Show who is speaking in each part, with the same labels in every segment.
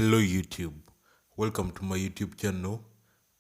Speaker 1: Hello YouTube, welcome to my YouTube channel,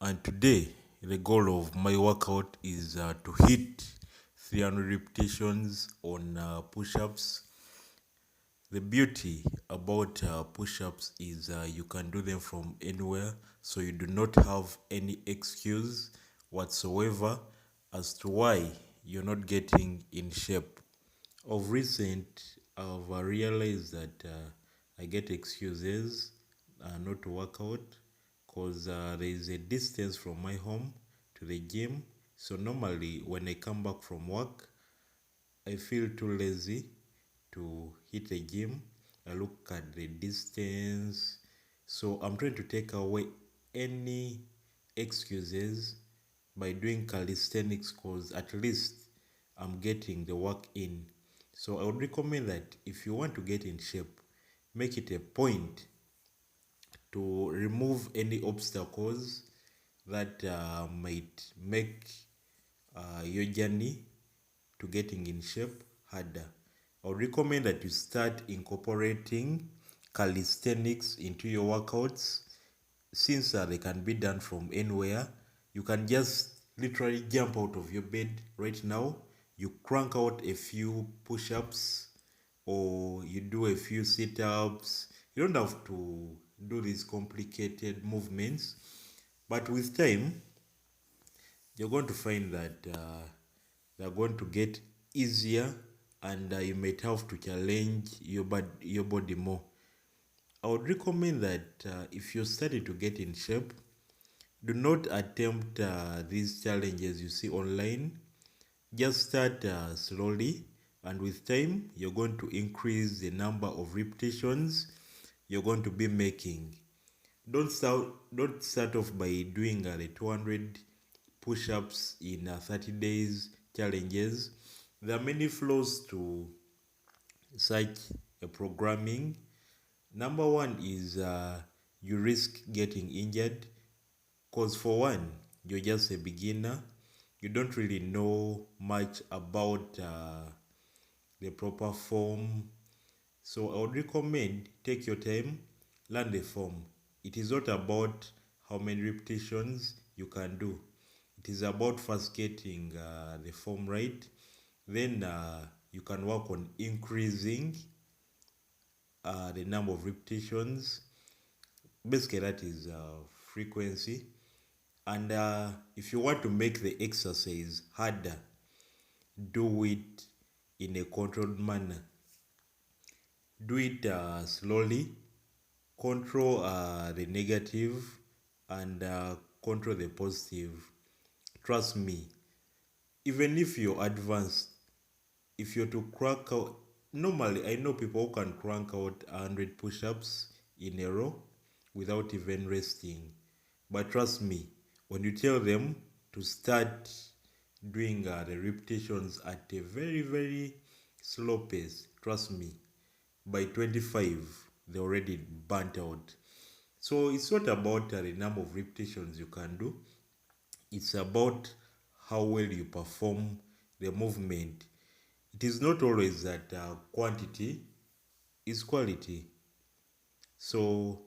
Speaker 1: and today the goal of my workout is to hit 300 repetitions on push-ups. The beauty about push-ups is you can do them from anywhere, so you do not have any excuse whatsoever as to why you're not getting in shape. Of recent, I've realized that I get excuses not to work out because there is a distance from my home to the gym. So normally when I come back from work, I feel too lazy to hit the gym. I look at the distance. So I'm trying to take away any excuses by doing calisthenics because at least I'm getting the work in. So I would recommend that if you want to get in shape, make it a point to remove any obstacles that might make your journey to getting in shape harder. I would recommend that you start incorporating calisthenics into your workouts since they can be done from anywhere. You can just literally jump out of your bed right now. You crank out a few push-ups or you do a few sit-ups. You don't have to do these complicated movements, but with time you're going to find that they're going to get easier, and you might have to challenge your body more. I would recommend that if you're starting to get in shape, do not attempt these challenges you see online. Just start slowly, and with time, you're going to increase the number of repetitions you're going to be making. Don't start off by doing the 200 push-ups in 30 days challenges. There are many flaws to such a programming. Number one is you risk getting injured because, for one, you're just a beginner. You don't really know much about the proper form. So I would recommend take your time, learn the form. It is not about how many repetitions you can do. It is about first getting the form right. Then you can work on increasing the number of repetitions. Basically, that is frequency. And if you want to make the exercise harder, do it in a controlled manner. Do it slowly, control the negative, and control the positive. Trust me, even if you're advanced, if you're to crank out, normally I know people who can crank out 100 push-ups in a row without even resting. But trust me, when you tell them to start doing the repetitions at a very, very slow pace, trust me, by 25, they're already burnt out. So it's not about the number of repetitions you can do, it's about how well you perform the movement. It is not always that quantity is quality. So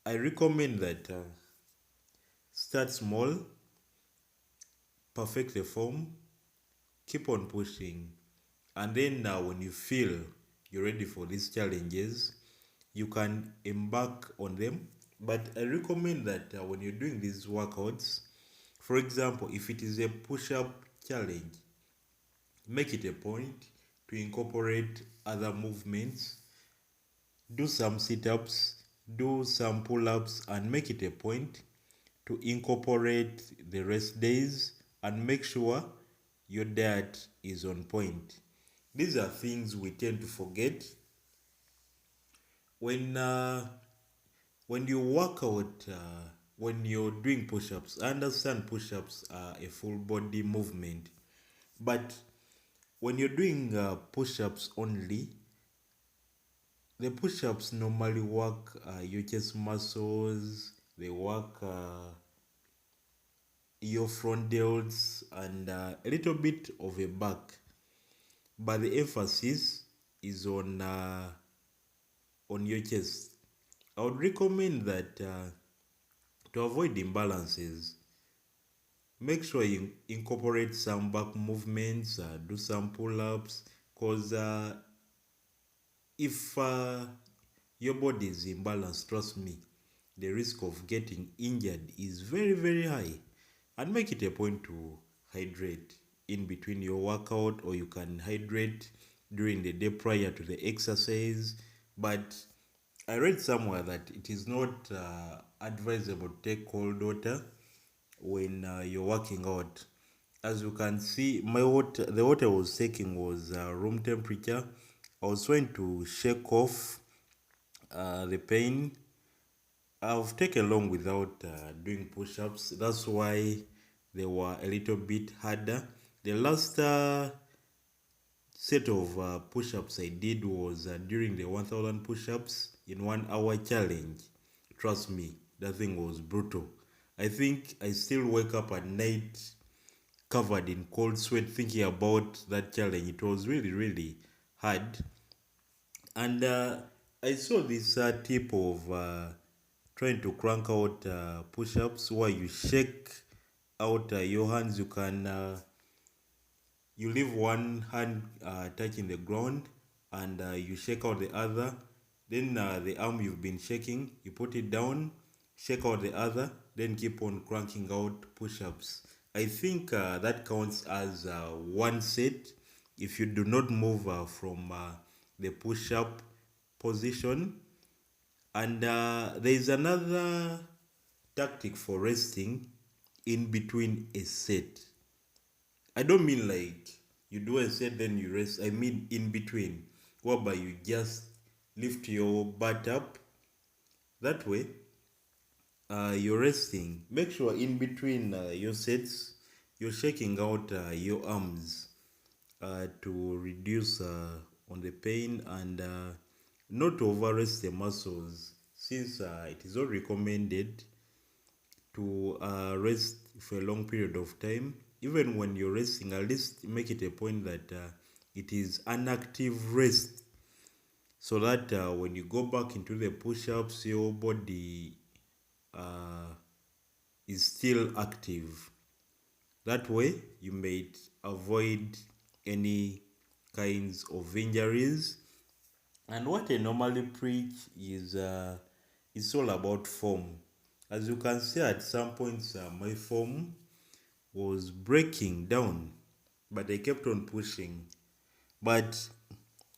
Speaker 1: I recommend that start small, perfect the form, keep on pushing, and then when you feel you're ready for these challenges, you can embark on them. But I recommend that when you're doing these workouts, for example, if it is a push-up challenge, make it a point to incorporate other movements. Do some sit-ups, do some pull-ups, and make it a point to incorporate the rest days, and make sure your diet is on point. These are things we tend to forget when you work out. When you're doing push-ups, I understand push-ups are a full body movement, but when you're doing push-ups only, the push-ups normally work your chest muscles, they work your front delts, and a little bit of a back. But the emphasis is on your chest. I would recommend that to avoid imbalances, make sure you incorporate some back movements, do some pull-ups, because if your body is imbalanced, trust me, the risk of getting injured is very, very high. And make it a point to hydrate in between your workout, or you can hydrate during the day prior to the exercise. But I read somewhere that it is not advisable to take cold water when you're working out. As you can see, the water I was taking was room temperature. I was trying to shake off the pain. I've taken long without doing push-ups. That's why they were a little bit harder. The last set of push-ups I did was during the 1000 push-ups in 1 hour challenge. Trust me, that thing was brutal. I think I still wake up at night covered in cold sweat thinking about that challenge. It was really, really hard. And I saw this tip of trying to crank out push-ups where you shake out your hands. You leave one hand touching the ground, and you shake out the other. Then the arm you've been shaking, you put it down, shake out the other, then keep on cranking out push-ups. I think that counts as one set if you do not move from the push-up position. And there is another tactic for resting in between a set. I don't mean like you do a set then you rest. I mean in between, whereby you just lift your butt up. That way, you're resting. Make sure in between your sets, you're shaking out your arms to reduce on the pain, and not to overrest the muscles, since it is not recommended to rest for a long period of time. Even when you're resting, at least make it a point that it is an active rest, so that when you go back into the push-ups, your body uh, is still active. That way, you may avoid any kinds of injuries. And what I normally preach is it's all about form. As you can see, at some points, my form was breaking down, but I kept on pushing. But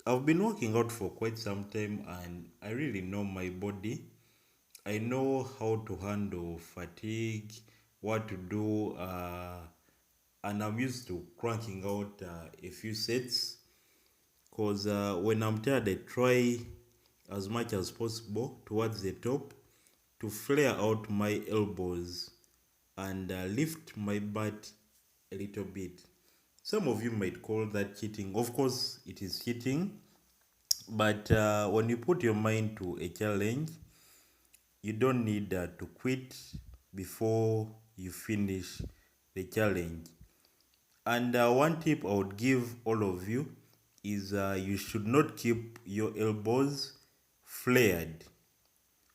Speaker 1: I've been working out for quite some time, and I really know my body. I know how to handle fatigue, what to do, and I'm used to cranking out a few sets. Because when I'm tired, I try as much as possible towards the top to flare out my elbows and lift my butt a little bit. Some of you might call that cheating. Of course, it is cheating, but when you put your mind to a challenge, you don't need to quit before you finish the challenge. And one tip I would give all of you is you should not keep your elbows flared.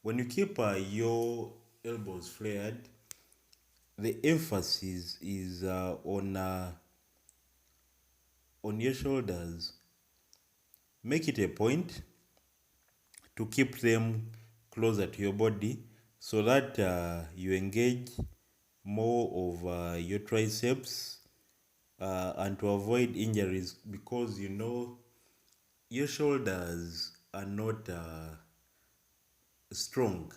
Speaker 1: When you keep your elbows flared, the emphasis is on your shoulders. Make it a point to keep them closer to your body, so that you engage more of your triceps, and to avoid injuries, because you know your shoulders are not strong.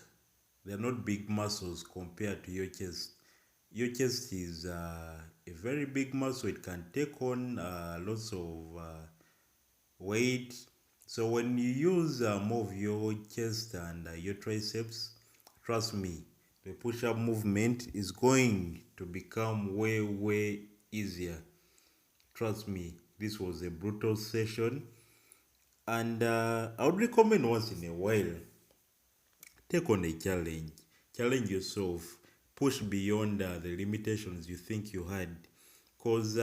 Speaker 1: They're not big muscles compared to your chest. Your chest is a very big muscle. It can take on lots of weight. So when you use more of your chest and your triceps, trust me, the push-up movement is going to become way, way easier. Trust me, this was a brutal session, and I would recommend once in a while, take on a challenge. Challenge yourself. Push beyond the limitations you think you had. Because,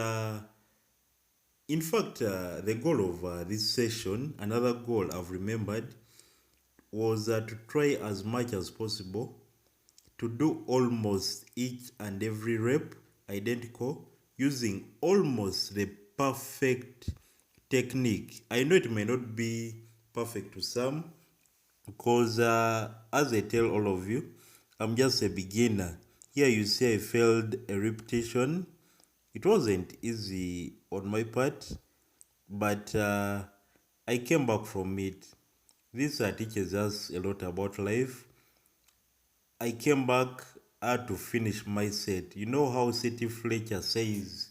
Speaker 1: in fact, the goal of this session, another goal I've remembered, was to try as much as possible to do almost each and every rep identical using almost the perfect technique. I know it may not be perfect to some because, as I tell all of you, I'm just a beginner. Here you see I failed a repetition. It wasn't easy on my part, but I came back from it. This teaches us a lot about life. I came back, I had to finish my set. You know how City Fletcher says,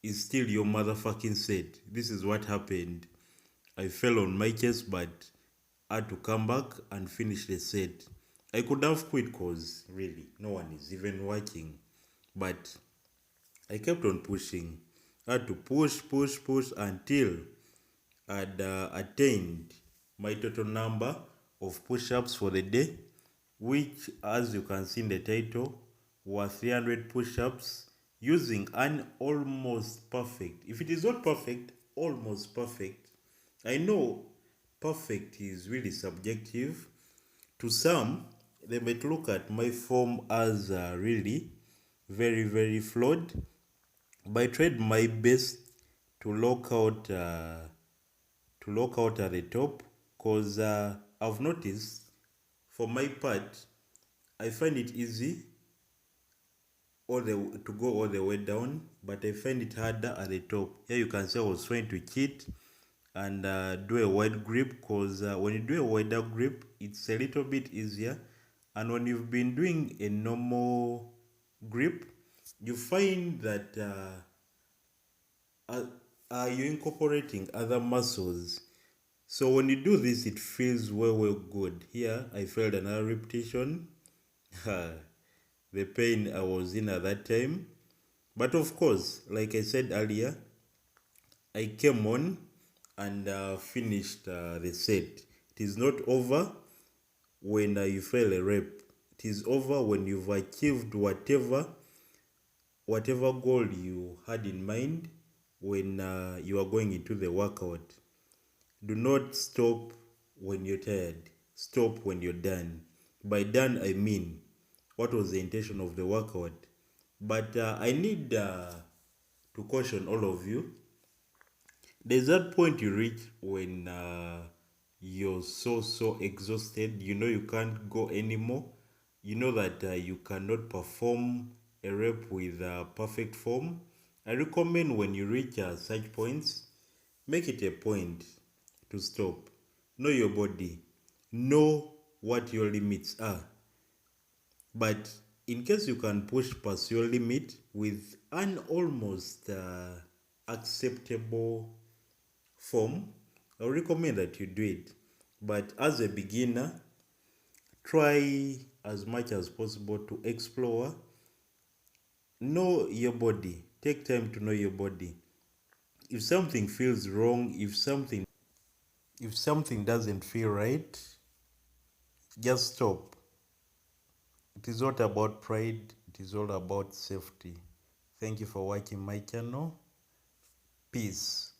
Speaker 1: "It's still your motherfucking set." This is what happened. I fell on my chest, but I had to come back and finish the set. I could have quit because really no one is even watching. But I kept on pushing. I had to push until I'd attained my total number of push-ups for the day, which, as you can see in the title, were 300 push-ups using an almost perfect. If it is not perfect, almost perfect. I know perfect is really subjective. To some, they might look at my form as really very flawed, but I tried my best to lock out at the top because I've noticed for my part I find it easy to go all the way down, but I find it harder at the top. Here you can see I was trying to cheat and do a wide grip because when you do a wider grip, it's a little bit easier. And when you've been doing a normal grip, you find that you're incorporating other muscles. So when you do this, it feels well good. Here, I failed another repetition. The pain I was in at that time. But of course, like I said earlier, I came on and finished the set. It is not over when you fail a rep. It is over when you've achieved whatever goal you had in mind when you are going into the workout. Do not stop when you're tired. Stop when you're done. By done, I mean, what was the intention of the workout? But I need to caution all of you. There's that point you reach when you're so exhausted. You know you can't go anymore. You know that you cannot perform a rep with perfect form. I recommend when you reach such points, make it a point to stop. Know your body. Know what your limits are. But in case you can push past your limit with an almost acceptable form, I recommend that you do it. But as a beginner, try as much as possible to explore. Know your body. Take time to know your body. If something feels wrong, if something doesn't feel right, just stop. It is not about pride, it is all about safety. Thank you for watching my channel. Peace.